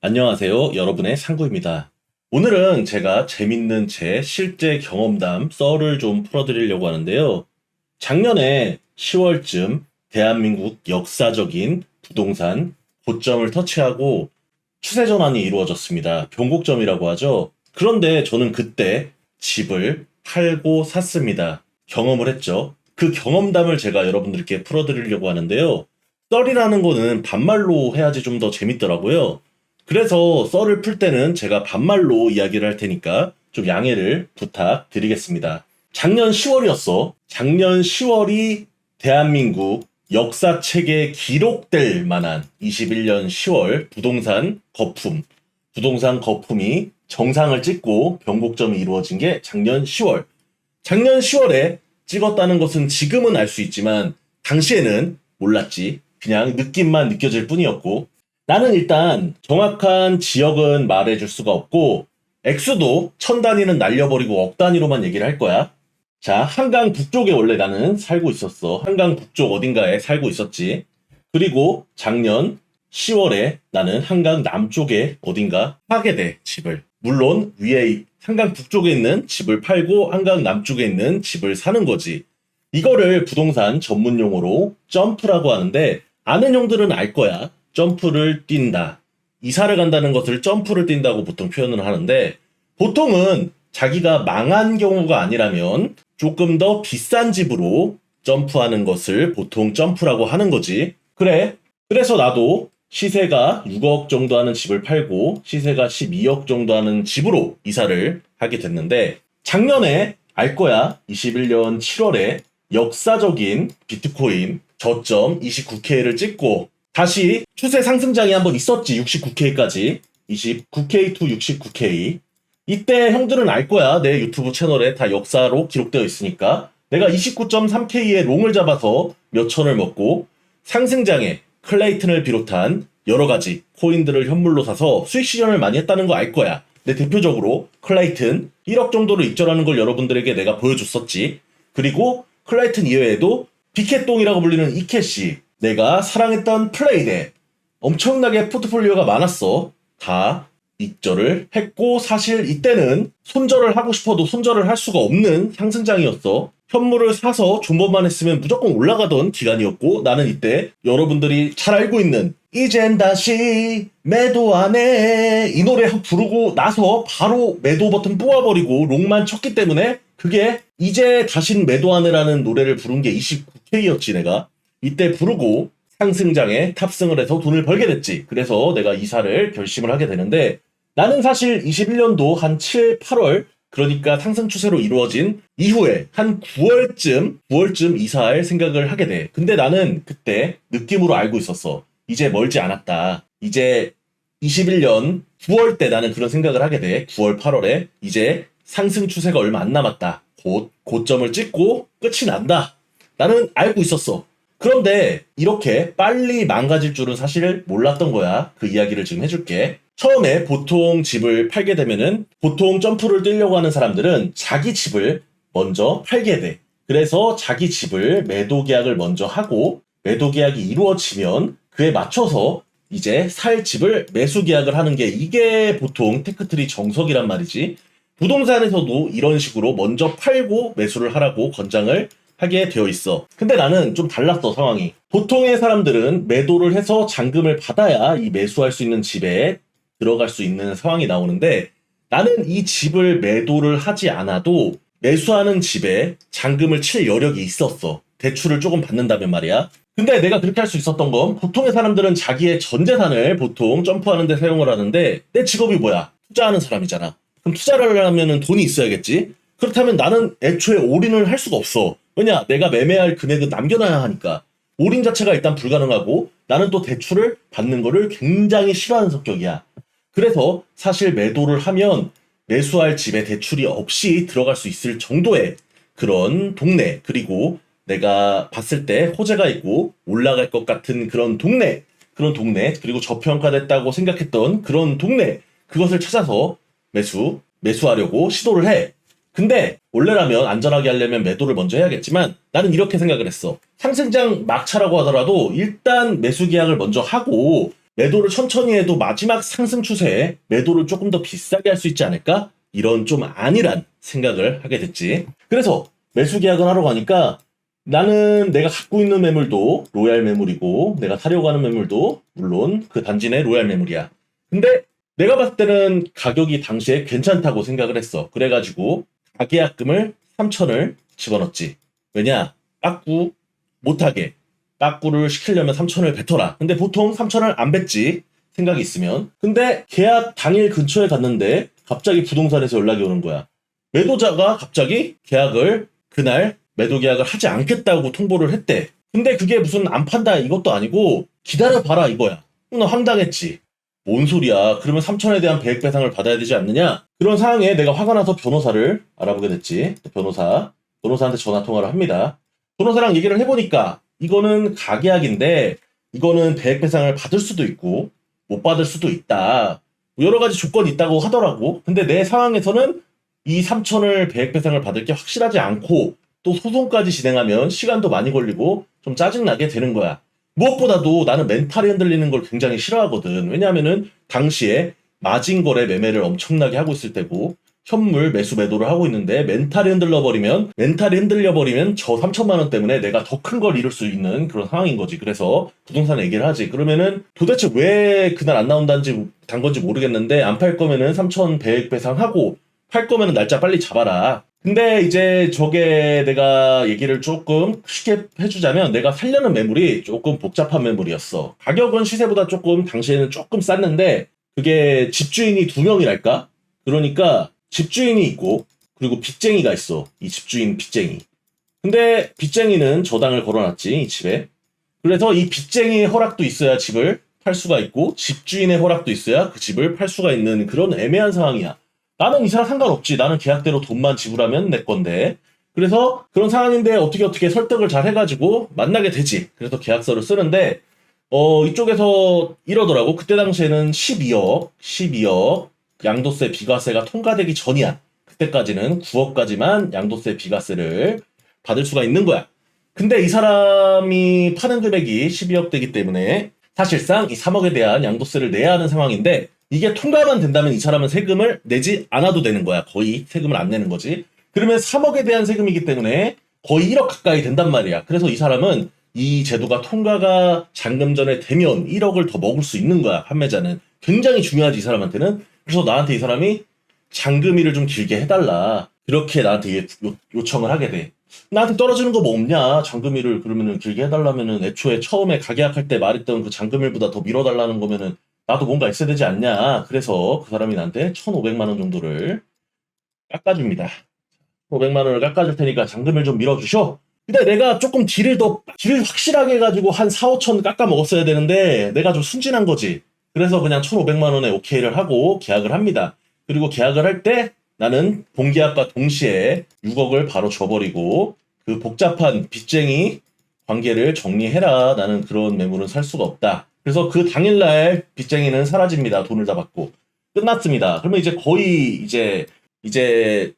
안녕하세요. 여러분의 상구입니다. 오늘은 제가 재밌는 제 실제 경험담 썰을 좀 풀어드리려고 하는데요. 작년에 10월쯤 대한민국 역사적인 부동산 고점을 터치하고 추세 전환이 이루어졌습니다. 변곡점이라고 하죠. 그런데 저는 그때 집을 팔고 샀습니다. 경험을 했죠. 그 경험담을 제가 여러분들께 풀어드리려고 하는데요. 썰이라는 거는 반말로 해야지 좀 더 재밌더라고요. 그래서 썰을 풀 때는 제가 반말로 이야기를 할 테니까 좀 양해를 부탁드리겠습니다. 작년 10월이었어. 작년 10월이 대한민국 역사책에 기록될 만한 21년 10월 부동산 거품이 정상을 찍고 변곡점이 이루어진 게 작년 10월. 작년 10월에 찍었다는 것은 지금은 알 수 있지만 당시에는 몰랐지. 그냥 느낌만 느껴질 뿐이었고 나는 일단 정확한 지역은 말해줄 수가 없고 액수도 천 단위는 날려버리고 억 단위로만 얘기를 할 거야. 자, 한강 북쪽에 원래 나는 살고 있었어. 한강 북쪽 어딘가에 살고 있었지. 그리고 작년 10월에 나는 한강 남쪽에 어딘가 사게 돼, 집을. 물론 위에 한강 북쪽에 있는 집을 팔고 한강 남쪽에 있는 집을 사는 거지. 이거를 부동산 전문 용어로 점프라고 하는데 아는 형들은 알 거야. 점프를 뛴다. 이사를 간다는 것을 점프를 뛴다고 보통 표현을 하는데 보통은 자기가 망한 경우가 아니라면 조금 더 비싼 집으로 점프하는 것을 보통 점프라고 하는 거지. 그래. 그래서 나도 시세가 6억 정도 하는 집을 팔고 시세가 12억 정도 하는 집으로 이사를 하게 됐는데 작년에 알 거야. 21년 7월에 역사적인 비트코인 저점 29K를 찍고 다시 추세 상승장이 한번 있었지. 69K까지. 29K to 69K. 이때 형들은 알 거야. 내 유튜브 채널에 다 역사로 기록되어 있으니까. 내가 29.3K에 롱을 잡아서 몇 천을 먹고 상승장에 클레이튼을 비롯한 여러 가지 코인들을 현물로 사서 수익 실현을 많이 했다는 거 알 거야. 내 대표적으로 클레이튼 1억 정도로 익절하는 걸 여러분들에게 내가 보여줬었지. 그리고 클레이튼 이외에도 비켓동이라고 불리는 이캐시, 내가 사랑했던 플레이대, 엄청나게 포트폴리오가 많았어. 다 익절을 했고 사실 이때는 손절을 하고 싶어도 손절을 할 수가 없는 상승장이었어. 현물을 사서 존버만 했으면 무조건 올라가던 기간이었고 나는 이때 여러분들이 잘 알고 있는 이젠 다시 매도 안 해 이 노래 부르고 나서 바로 매도 버튼 뽑아버리고 롱만 쳤기 때문에 그게 이제 다신 매도 안 해라는 노래를 부른 게 29K였지 내가. 이때 부르고 상승장에 탑승을 해서 돈을 벌게 됐지. 그래서 내가 이사를 결심을 하게 되는데 나는 사실 21년도 한 7, 8월 그러니까 상승 추세로 이루어진 이후에 한 9월쯤 이사할 생각을 하게 돼. 근데 나는 그때 느낌으로 알고 있었어. 이제 멀지 않았다. 이제 21년 9월 때 나는 그런 생각을 하게 돼. 9월, 8월에 이제 상승 추세가 얼마 안 남았다. 곧 고점을 찍고 끝이 난다. 나는 알고 있었어. 그런데 이렇게 빨리 망가질 줄은 사실 몰랐던 거야. 그 이야기를 지금 해줄게. 처음에 보통 집을 팔게 되면은 보통 점프를 뛰려고 하는 사람들은 자기 집을 먼저 팔게 돼. 그래서 자기 집을 매도 계약을 먼저 하고 매도 계약이 이루어지면 그에 맞춰서 이제 살 집을 매수 계약을 하는 게 이게 보통 테크트리 정석이란 말이지. 부동산에서도 이런 식으로 먼저 팔고 매수를 하라고 권장을 하게 되어 있어. 근데 나는 좀 달랐어, 상황이. 보통의 사람들은 매도를 해서 잔금을 받아야 이 매수할 수 있는 집에 들어갈 수 있는 상황이 나오는데 나는 이 집을 매도를 하지 않아도 매수하는 집에 잔금을 칠 여력이 있었어. 대출을 조금 받는다면 말이야. 근데 내가 그렇게 할 수 있었던 건 보통의 사람들은 자기의 전 재산을 보통 점프하는 데 사용을 하는데 내 직업이 뭐야? 투자하는 사람이잖아. 그럼 투자를 하려면 돈이 있어야겠지? 그렇다면 나는 애초에 올인을 할 수가 없어. 왜냐? 내가 매매할 금액은 남겨놔야 하니까. 올인 자체가 일단 불가능하고 나는 또 대출을 받는 거를 굉장히 싫어하는 성격이야. 그래서 사실 매도를 하면 매수할 집에 대출이 없이 들어갈 수 있을 정도의 그런 동네, 그리고 내가 봤을 때 호재가 있고 올라갈 것 같은 그런 동네, 그리고 저평가됐다고 생각했던 그런 동네, 그것을 찾아서 매수하려고 시도를 해. 근데 원래라면 안전하게 하려면 매도를 먼저 해야겠지만 나는 이렇게 생각을 했어. 상승장 막차라고 하더라도 일단 매수 계약을 먼저 하고 매도를 천천히 해도 마지막 상승 추세에 매도를 조금 더 비싸게 할 수 있지 않을까? 이런 좀 안일한 생각을 하게 됐지. 그래서 매수 계약을 하러 가니까 나는 내가 갖고 있는 매물도 로얄 매물이고 내가 사려고 하는 매물도 물론 그 단지 내 로얄 매물이야. 근데 내가 봤을 때는 가격이 당시에 괜찮다고 생각을 했어. 그래가지고 가계약금을 3천을 집어넣었지. 왜냐? 빠꾸 못하게. 빠꾸를 시키려면 3천을 뱉어라. 근데 보통 3천을 안 뱉지. 생각이 있으면. 근데 계약 당일 근처에 갔는데 갑자기 부동산에서 연락이 오는 거야. 매도자가 갑자기 계약을 그날 매도 계약을 하지 않겠다고 통보를 했대. 근데 그게 무슨 안 판다 이것도 아니고 기다려봐라 이거야. 나 황당했지. 뭔 소리야. 그러면 3천에 대한 배액 배상을 받아야 되지 않느냐? 그런 상황에 내가 화가 나서 변호사를 알아보게 됐지. 변호사한테 전화 통화를 합니다. 변호사랑 얘기를 해보니까 이거는 가계약인데 이거는 배액 배상을 받을 수도 있고 못 받을 수도 있다. 여러 가지 조건이 있다고 하더라고. 근데 내 상황에서는 이 3천을 배액 배상을 받을 게 확실하지 않고 또 소송까지 진행하면 시간도 많이 걸리고 좀 짜증나게 되는 거야. 무엇보다도 나는 멘탈이 흔들리는 걸 굉장히 싫어하거든. 왜냐하면은 당시에 마진 거래 매매를 엄청나게 하고 있을 때고 현물 매수 매도를 하고 있는데 멘탈이 흔들려버리면 저 3천만 원 때문에 내가 더 큰 걸 잃을 수 있는 그런 상황인 거지. 그래서 부동산 얘기를 하지. 그러면은 도대체 왜 그날 안 나온다는지 단 건지 모르겠는데 안 팔 거면은 3천 배액 배상하고 팔 거면은 날짜 빨리 잡아라. 근데 이제 저게 내가 얘기를 조금 쉽게 해주자면 내가 살려는 매물이 조금 복잡한 매물이었어. 가격은 시세보다 조금 당시에는 조금 쌌는데 그게 집주인이 2명이랄까? 그러니까 집주인이 있고 그리고 빚쟁이가 있어. 이 집주인 빚쟁이. 근데 빚쟁이는 저당을 걸어놨지 이 집에. 그래서 이 빚쟁이의 허락도 있어야 집을 팔 수가 있고 집주인의 허락도 있어야 그 집을 팔 수가 있는 그런 애매한 상황이야. 나는 이 사람 상관없지. 나는 계약대로 돈만 지불하면 내 건데. 그래서 그런 상황인데 어떻게 설득을 잘 해가지고 만나게 되지. 그래서 계약서를 쓰는데 이쪽에서 이러더라고. 그때 당시에는 12억 양도세 비과세가 통과되기 전이야. 그때까지는 9억까지만 양도세 비과세를 받을 수가 있는 거야. 근데 이 사람이 파는 금액이 12억 되기 때문에 사실상 이 3억에 대한 양도세를 내야 하는 상황인데 이게 통과만 된다면 이 사람은 세금을 내지 않아도 되는 거야. 거의 세금을 안 내는 거지. 그러면 3억에 대한 세금이기 때문에 거의 1억 가까이 된단 말이야. 그래서 이 사람은 이 제도가 통과가 잔금 전에 되면 1억을 더 먹을 수 있는 거야. 판매자는. 굉장히 중요하지 이 사람한테는. 그래서 나한테 이 사람이 잔금일을 좀 길게 해달라. 그렇게 나한테 요청을 하게 돼. 나한테 떨어지는 거 뭐 없냐? 잔금일을 그러면은 길게 해달라면은 애초에 처음에 가계약할 때 말했던 그 잔금일보다 더 밀어달라는 거면은 나도 뭔가 있어야 되지 않냐. 그래서 그 사람이 나한테 1,500만 원 정도를 깎아줍니다. 500만 원을 깎아줄 테니까 잔금을 좀 밀어주셔. 근데 내가 조금 딜을 확실하게 해가지고 한 4, 5천 깎아 먹었어야 되는데 내가 좀 순진한 거지. 그래서 그냥 1,500만 원에 오케이를 하고 계약을 합니다. 그리고 계약을 할 때 나는 본계약과 동시에 6억을 바로 줘버리고 그 복잡한 빚쟁이 관계를 정리해라. 나는 그런 매물은 살 수가 없다. 그래서 그 당일날 빚쟁이는 사라집니다. 돈을 다 받고. 끝났습니다. 그러면 이제 거의 이제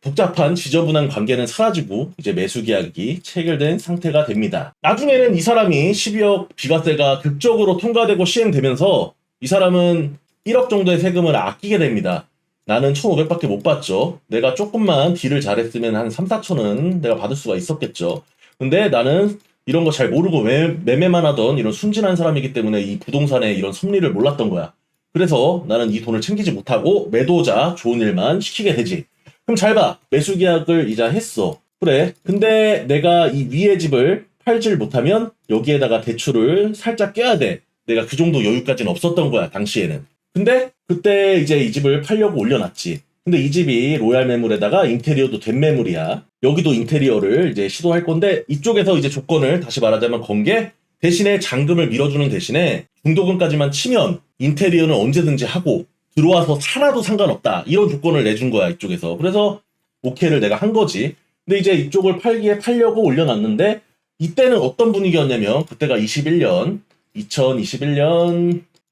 복잡한 지저분한 관계는 사라지고 이제 매수 계약이 체결된 상태가 됩니다. 나중에는 이 사람이 12억 비과세가 극적으로 통과되고 시행되면서 이 사람은 1억 정도의 세금을 아끼게 됩니다. 나는 1,500밖에 못 받죠. 내가 조금만 딜을 잘했으면 한 3, 4천은 내가 받을 수가 있었겠죠. 근데 나는 이런 거 잘 모르고 매매만 하던 이런 순진한 사람이기 때문에 이 부동산의 이런 섭리를 몰랐던 거야. 그래서 나는 이 돈을 챙기지 못하고 매도자 좋은 일만 시키게 되지. 그럼 잘 봐. 매수 계약을 이자 했어. 그래. 근데 내가 이 위에 집을 팔질 못하면 여기에다가 대출을 살짝 껴야 돼. 내가 그 정도 여유까지는 없었던 거야, 당시에는. 근데 그때 이제 이 집을 팔려고 올려놨지. 근데 이 집이 로얄 매물에다가 인테리어도 된 매물이야. 여기도 인테리어를 이제 시도할 건데 이쪽에서 이제 조건을 다시 말하자면 건 게 대신에 잔금을 밀어주는 대신에 중도금까지만 치면 인테리어는 언제든지 하고 들어와서 살아도 상관없다. 이런 조건을 내준 거야, 이쪽에서. 그래서 오케이를 내가 한 거지. 근데 이제 이쪽을 팔려고 올려놨는데 이때는 어떤 분위기였냐면 그때가 2021년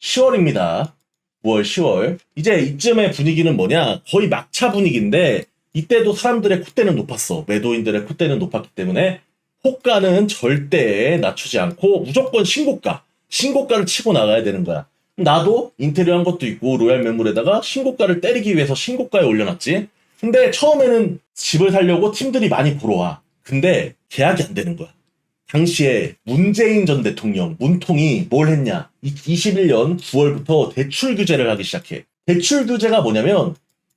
10월입니다. 9월, 10월. 이제 이쯤의 분위기는 뭐냐? 거의 막차 분위기인데 이때도 사람들의 콧대는 높았어. 매도인들의 콧대는 높았기 때문에 호가는 절대 낮추지 않고 무조건 신고가를 치고 나가야 되는 거야. 나도 인테리어 한 것도 있고 로얄 매물에다가 신고가를 때리기 위해서 신고가에 올려놨지. 근데 처음에는 집을 사려고 팀들이 많이 보러 와. 근데 계약이 안 되는 거야. 당시에 문재인 전 대통령, 문통이 뭘 했냐. 21년 9월부터 대출 규제를 하기 시작해. 대출 규제가 뭐냐면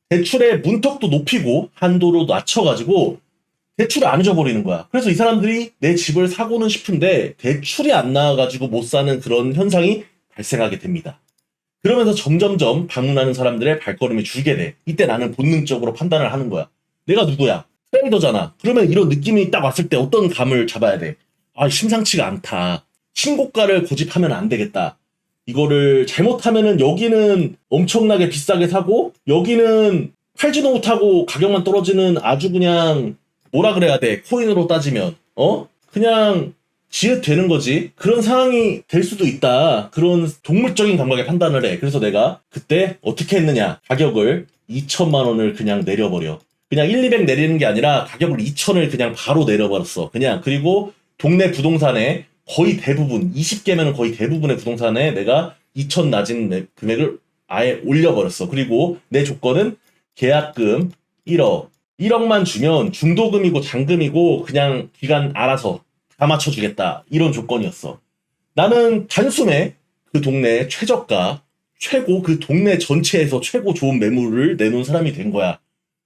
대출의 문턱도 높이고 한도로 낮춰가지고 대출을 안 줘버리는 거야. 그래서 이 사람들이 내 집을 사고는 싶은데 대출이 안 나와가지고 못 사는 그런 현상이 발생하게 됩니다. 그러면서 점점점 방문하는 사람들의 발걸음이 줄게 돼. 이때 나는 본능적으로 판단을 하는 거야. 내가 누구야? 트레이더잖아. 그러면 이런 느낌이 딱 왔을 때 어떤 감을 잡아야 돼? 아, 심상치가 않다. 신고가를 고집하면 안 되겠다. 이거를 잘못하면은 여기는 엄청나게 비싸게 사고 여기는 팔지도 못하고 가격만 떨어지는 아주 그냥 뭐라 그래야 돼? 코인으로 따지면 그냥 지읒되는 거지. 그런 상황이 될 수도 있다. 그런 동물적인 감각에 판단을 해. 그래서 내가 그때 어떻게 했느냐. 가격을 2천만 원을 그냥 내려버려. 그냥 1, 200 내리는 게 아니라 가격을 2천을 그냥 바로 내려버렸어. 그냥. 그리고 동네 부동산에 거의 대부분 20개면 거의 대부분의 부동산에 내가 2천 낮은 금액을 아예 올려버렸어. 그리고 내 조건은 계약금 1억 1억만 주면 중도금이고 잔금이고 그냥 기간 알아서 다 맞춰주겠다. 이런 조건이었어. 나는 단숨에 그 동네 최저가 최고 그 동네 전체에서 최고 좋은 매물을 내놓은 사람이 된 거야.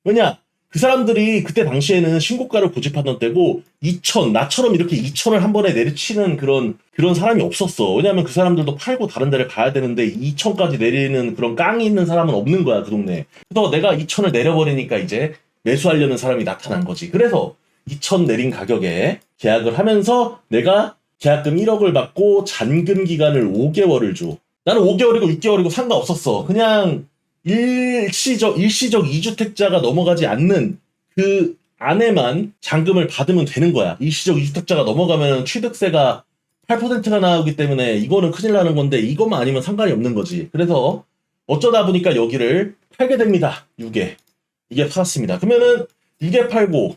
왜냐? 그 사람들이 그때 당시에는 신고가를 고집하던 때고 2천, 나처럼 이렇게 2천을 한 번에 내리치는 그런 사람이 없었어. 왜냐면 그 사람들도 팔고 다른 데를 가야 되는데 2천까지 내리는 그런 깡이 있는 사람은 없는 거야, 그 동네에. 그래서 내가 2천을 내려버리니까 이제 매수하려는 사람이 나타난 거지. 그래서 2천 내린 가격에 계약을 하면서 내가 계약금 1억을 받고 잔금 기간을 5개월을 줘. 나는 5개월이고 6개월이고 상관없었어. 그냥 일시적 2주택자가 넘어가지 않는 그 안에만 잔금을 받으면 되는 거야. 일시적 2주택자가 넘어가면 취득세가 8%가 나오기 때문에 이거는 큰일 나는 건데 이것만 아니면 상관이 없는 거지. 그래서 어쩌다 보니까 여기를 팔게 됩니다. 6에. 이게 팔았습니다. 그러면은 이게 팔고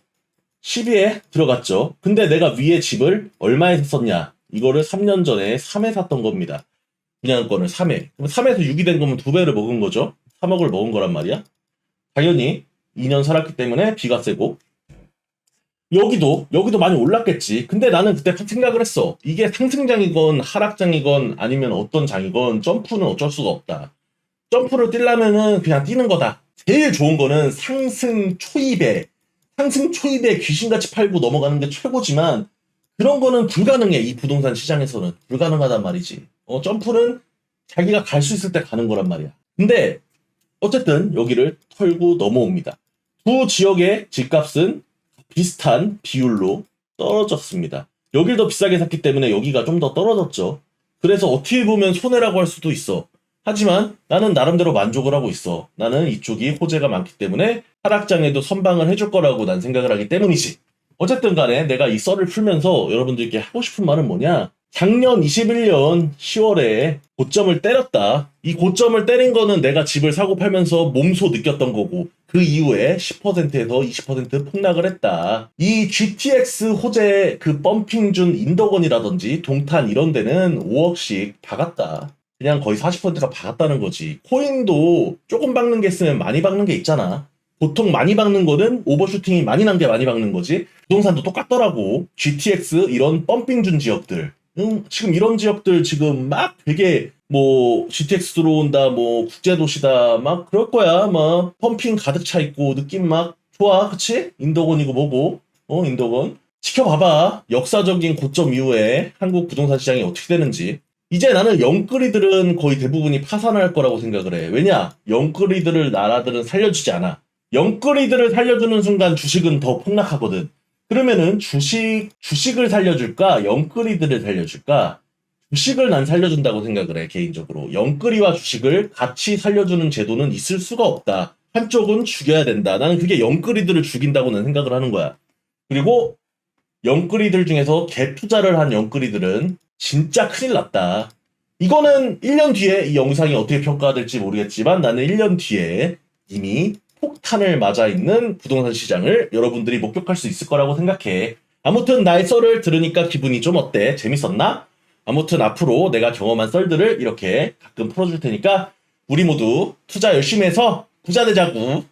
12에 들어갔죠. 근데 내가 위에 집을 얼마에 샀었냐. 이거를 3년 전에 3에 샀던 겁니다. 분양권을 3회. 그럼 3에서 6이 된 거면 2배를 먹은 거죠. 3억을 먹은 거란 말이야. 당연히 2년 살았기 때문에 비과세고. 여기도 많이 올랐겠지. 근데 나는 그때 생각을 했어. 이게 상승장이건 하락장이건 아니면 어떤 장이건 점프는 어쩔 수가 없다. 점프를 뛰려면은 그냥 뛰는 거다. 제일 좋은 거는 상승 초입에 귀신같이 팔고 넘어가는 게 최고지만 그런 거는 불가능해. 이 부동산 시장에서는 불가능하단 말이지. 점프는 자기가 갈 수 있을 때 가는 거란 말이야. 근데 어쨌든 여기를 털고 넘어옵니다. 두 지역의 집값은 비슷한 비율로 떨어졌습니다. 여길 더 비싸게 샀기 때문에 여기가 좀 더 떨어졌죠. 그래서 어떻게 보면 손해라고 할 수도 있어. 하지만 나는 나름대로 만족을 하고 있어. 나는 이쪽이 호재가 많기 때문에 하락장에도 선방을 해줄 거라고 난 생각을 하기 때문이지. 어쨌든 간에 내가 이 썰을 풀면서 여러분들께 하고 싶은 말은 뭐냐? 작년 21년 10월에 고점을 때렸다. 이 고점을 때린 거는 내가 집을 사고 팔면서 몸소 느꼈던 거고 그 이후에 10%에서 20% 폭락을 했다. 이 GTX 호재 그 펌핑준 인덕원이라든지 동탄 이런 데는 5억씩 박았다. 그냥 거의 40%가 박았다는 거지. 코인도 조금 박는 게 있으면 많이 박는 게 있잖아. 보통 많이 박는 거는 오버슈팅이 많이 난 게 많이 박는 거지. 부동산도 똑같더라고. GTX 이런 펌핑준 지역들. 지금 이런 지역들 지금 막 되게 GTX 들어온다, 국제도시다, 막 그럴 거야. 막 펌핑 가득 차 있고 느낌 막 좋아. 그치? 인덕원이고 뭐고. 인덕원. 지켜봐봐. 역사적인 고점 이후에 한국 부동산 시장이 어떻게 되는지. 이제 나는 영끌이들은 거의 대부분이 파산할 거라고 생각을 해. 왜냐? 영끌이들을 나라들은 살려주지 않아. 영끌이들을 살려주는 순간 주식은 더 폭락하거든. 그러면은 주식을 살려줄까? 영끌이들을 살려줄까? 주식을 난 살려준다고 생각을 해, 개인적으로. 영끌이와 주식을 같이 살려주는 제도는 있을 수가 없다. 한쪽은 죽여야 된다. 나는 그게 영끌이들을 죽인다고 난 생각을 하는 거야. 그리고 영끌이들 중에서 개투자를 한 영끌이들은 진짜 큰일 났다. 이거는 1년 뒤에 이 영상이 어떻게 평가될지 모르겠지만 나는 1년 뒤에 이미 폭탄을 맞아 있는 부동산 시장을 여러분들이 목격할 수 있을 거라고 생각해. 아무튼 나의 썰을 들으니까 기분이 좀 어때? 재밌었나? 아무튼 앞으로 내가 경험한 썰들을 이렇게 가끔 풀어줄 테니까 우리 모두 투자 열심히 해서 부자 되자고.